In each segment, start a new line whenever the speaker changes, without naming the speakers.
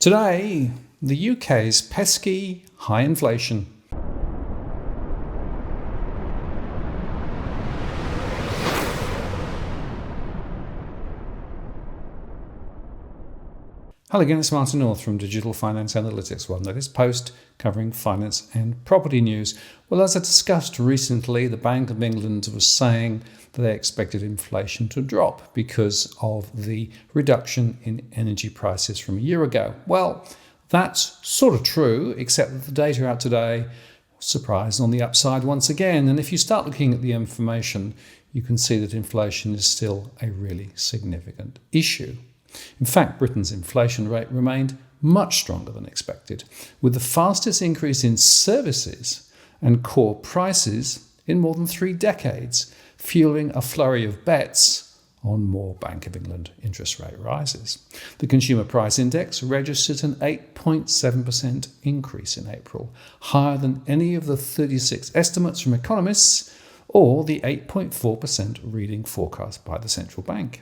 Today, the UK's pesky high inflation. Hello again, it's Martin North from Digital Finance Analytics. Well, latest post covering finance and property news. Well, as I discussed recently, the Bank of England was saying that they expected inflation to drop because of the reduction in energy prices from a year ago. Well, that's sort of true, except that the data out today surprised on the upside once again. And if you start looking at the information, you can see that inflation is still a really significant issue. In fact, Britain's inflation rate remained much stronger than expected, with the fastest increase in services and core prices in more than 3 decades, fueling a flurry of bets on more Bank of England interest rate rises. The Consumer Price Index registered an 8.7% increase in April, higher than any of the 36 estimates from economists or the 8.4% reading forecast by the central bank.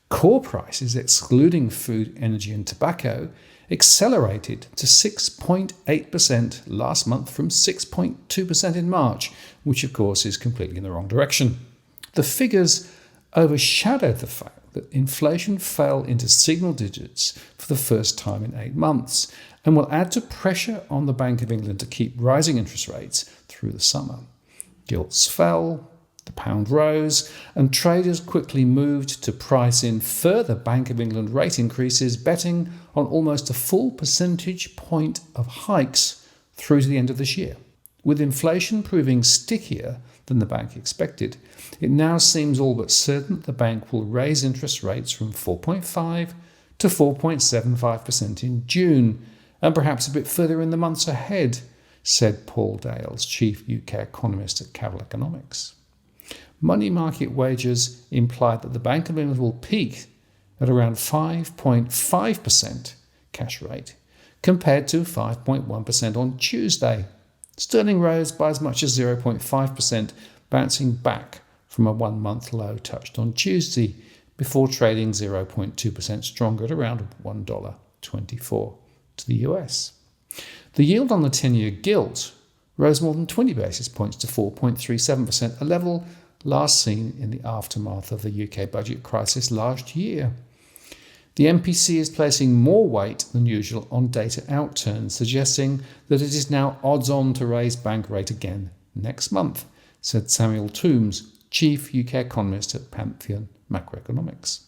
Core prices, excluding food, energy and tobacco, accelerated to 6.8% last month from 6.2% in March, which of course is completely in the wrong direction. The figures overshadowed the fact that inflation fell into single digits for the first time in 8 months and will add to pressure on the Bank of England to keep rising interest rates through the summer. Gilts fell, the pound rose, and traders quickly moved to price in further Bank of England rate increases, betting on almost a full percentage point of hikes through to the end of this year. With inflation proving stickier than the bank expected, it now seems all but certain that the bank will raise interest rates from 4.5% to 4.75% in June, and perhaps a bit further in the months ahead, said Paul Dales, chief UK economist at Cavill Economics. Money market wagers imply that the Bank of England will peak at around 5.5% cash rate, compared to 5.1% on Tuesday. Sterling rose by as much as 0.5%, bouncing back from a 1-month low touched on Tuesday, before trading 0.2% stronger at around $1.24 to the US. The yield on the 10-year gilt rose more than 20 basis points to 4.37%, a level last seen in the aftermath of the UK budget crisis last year. The MPC is placing more weight than usual on data outturns, suggesting that it is now odds-on to raise bank rate again next month, said Samuel Toombs, chief UK economist at Pantheon Macroeconomics.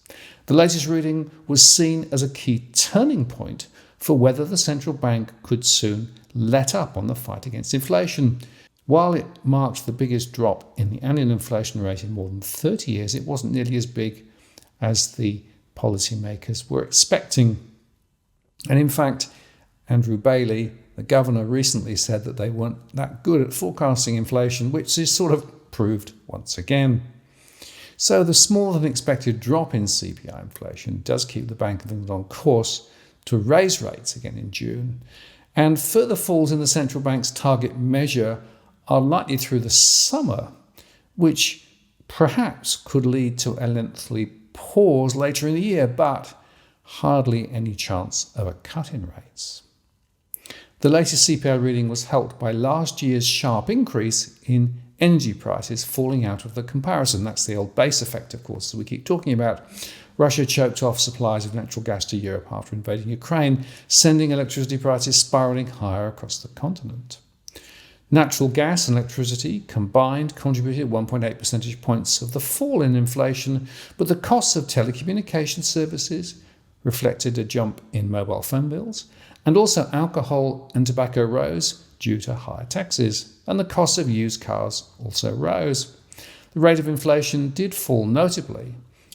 The latest reading was seen as a key turning point for whether the central bank could soon let up on the fight against inflation. While it marked the biggest drop in the annual inflation rate in more than 30 years, it wasn't nearly as big as the policymakers were expecting. And in fact, Andrew Bailey, the governor, recently said that they weren't that good at forecasting inflation, which is sort of proved once again. So the smaller than expected drop in CPI inflation does keep the Bank of England on course to raise rates again in June. And further falls in the central bank's target measure are likely through the summer, which perhaps could lead to a lengthy pause later in the year, but hardly any chance of a cut in rates. The latest CPI reading was helped by last year's sharp increase in energy prices falling out of the comparison. That's the old base effect, of course, that we keep talking about. Russia choked off supplies of natural gas to Europe after invading Ukraine, sending electricity prices spiralling higher across the continent. Natural gas and electricity combined contributed 1.8 percentage points of the fall in inflation, but the costs of telecommunication services reflected a jump in mobile phone bills, and also alcohol and tobacco rose due to higher taxes, and the cost of used cars also rose. The rate of inflation did fall notably,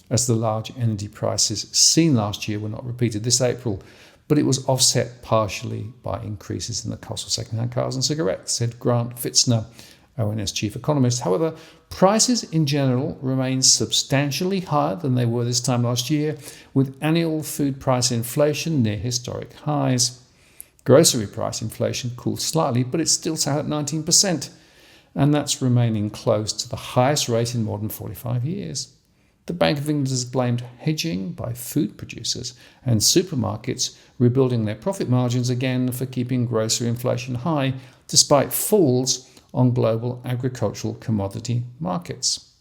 as the large energy prices seen last year were not repeated this April, but it was offset partially by increases in the cost of second-hand cars and cigarettes, said Grant Fitzner, ONS chief economist. However, prices in general remain substantially higher than they were this time last year, with annual food price inflation near historic highs. Grocery price inflation cooled slightly, but it's still sat at 19%, and that's remaining close to the highest rate in more than 45 years. The Bank of England has blamed hedging by food producers and supermarkets rebuilding their profit margins again for keeping grocery inflation high, despite falls on global agricultural commodity markets.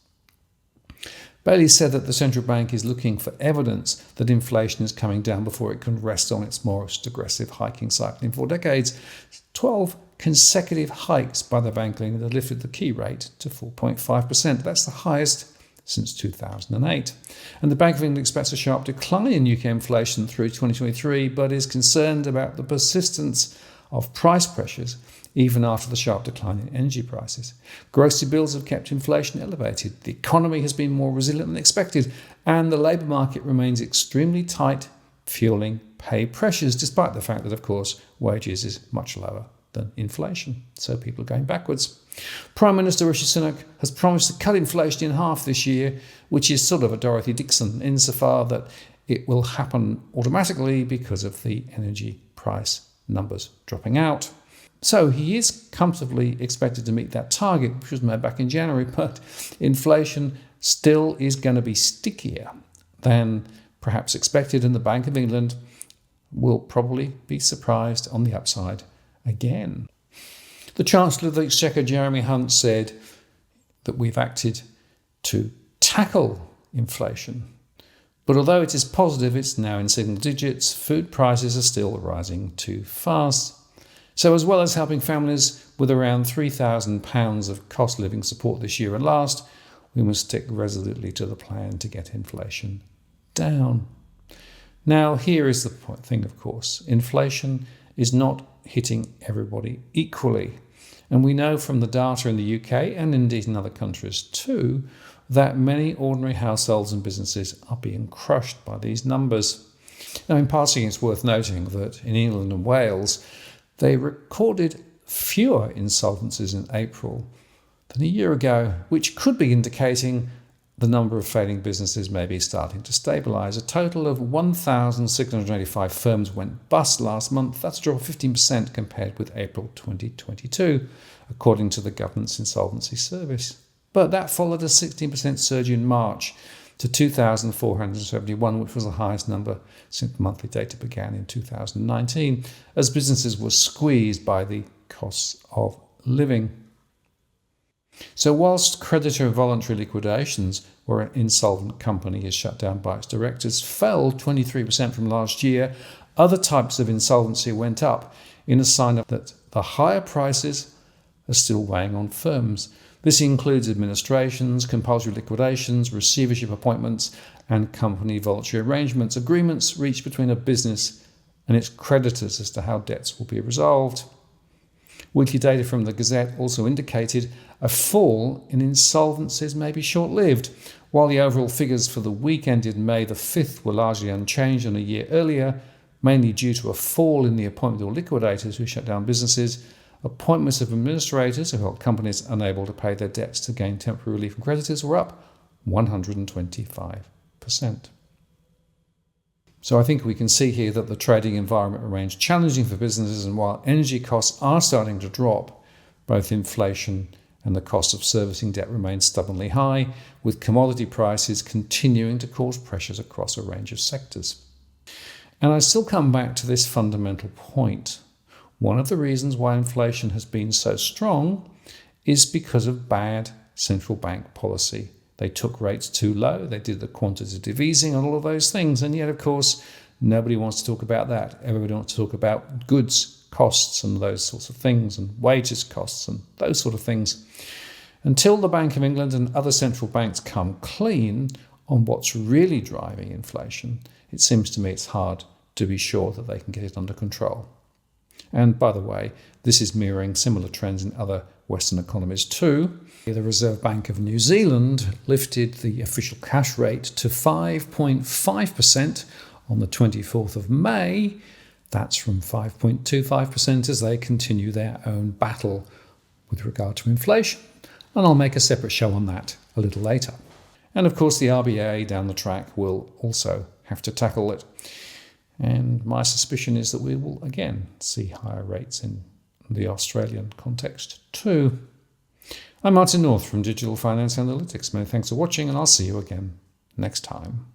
Bailey said that the central bank is looking for evidence that inflation is coming down before it can rest on its most aggressive hiking cycle in 4 decades. 12 consecutive hikes by the Bank of England have lifted the key rate to 4.5%. That's the highest since 2008. And the Bank of England expects a sharp decline in UK inflation through 2023, but is concerned about the persistence of price pressures even after the sharp decline in energy prices. Grocery bills have kept inflation elevated, the economy has been more resilient than expected, and the labour market remains extremely tight, fueling pay pressures, despite the fact that, of course, wages is much lower than inflation. So people are going backwards. Prime Minister Rishi Sunak has promised to cut inflation in half this year, which is sort of a Dorothy Dixon insofar that it will happen automatically because of the energy price numbers dropping out. So he is comfortably expected to meet that target, which was made back in January, but inflation still is going to be stickier than perhaps expected, and the Bank of England will probably be surprised on the upside again. The Chancellor of the Exchequer, Jeremy Hunt, said that we've acted to tackle inflation. But although it is positive, it's now in single digits, food prices are still rising too fast. So as well as helping families with around £3,000 of cost living support this year and last, we must stick resolutely to the plan to get inflation down. Now, here is the thing, of course. Inflation is not hitting everybody equally. And we know from the data in the UK, and indeed in other countries too, that many ordinary households and businesses are being crushed by these numbers. Now, in passing, it's worth noting that in England and Wales, they recorded fewer insolvencies in April than a year ago, which could be indicating the number of failing businesses may be starting to stabilise. A total of 1,685 firms went bust last month. That's a drop of 15% compared with April 2022, according to the government's insolvency service. But that followed a 16% surge in March to 2,471, which was the highest number since monthly data began in 2019, as businesses were squeezed by the costs of living. So whilst creditor voluntary liquidations, where an insolvent company is shut down by its directors, fell 23% from last year, other types of insolvency went up in a sign of that the higher prices are still weighing on firms. This includes administrations, compulsory liquidations, receivership appointments, and company voluntary arrangements, agreements reached between a business and its creditors as to how debts will be resolved. Weekly data from the Gazette also indicated a fall in insolvencies may be short-lived. While the overall figures for the week ended May the 5th were largely unchanged on a year earlier, mainly due to a fall in the appointment of liquidators who shut down businesses, appointments of administrators who helped companies unable to pay their debts to gain temporary relief from creditors were up 125%. So I think we can see here that the trading environment remains challenging for businesses, and while energy costs are starting to drop, both inflation and the cost of servicing debt remain stubbornly high, with commodity prices continuing to cause pressures across a range of sectors. And I still come back to this fundamental point. One of the reasons why inflation has been so strong is because of bad central bank policy. They took rates too low, they did the quantitative easing and all of those things, and yet, of course, nobody wants to talk about that. Everybody wants to talk about goods costs and those sorts of things, and wages costs and those sort of things. Until the Bank of England and other central banks come clean on what's really driving inflation, it seems to me it's hard to be sure that they can get it under control. And by the way, this is mirroring similar trends in other Western economies too. The Reserve Bank of New Zealand lifted the official cash rate to 5.5% on the 24th of May. That's from 5.25% as they continue their own battle with regard to inflation. And I'll make a separate show on that a little later. And of course, the RBA down the track will also have to tackle it. And my suspicion is that we will again see higher rates in the Australian context too. I'm Martin North from Digital Finance Analytics. Many thanks for watching, and I'll see you again next time.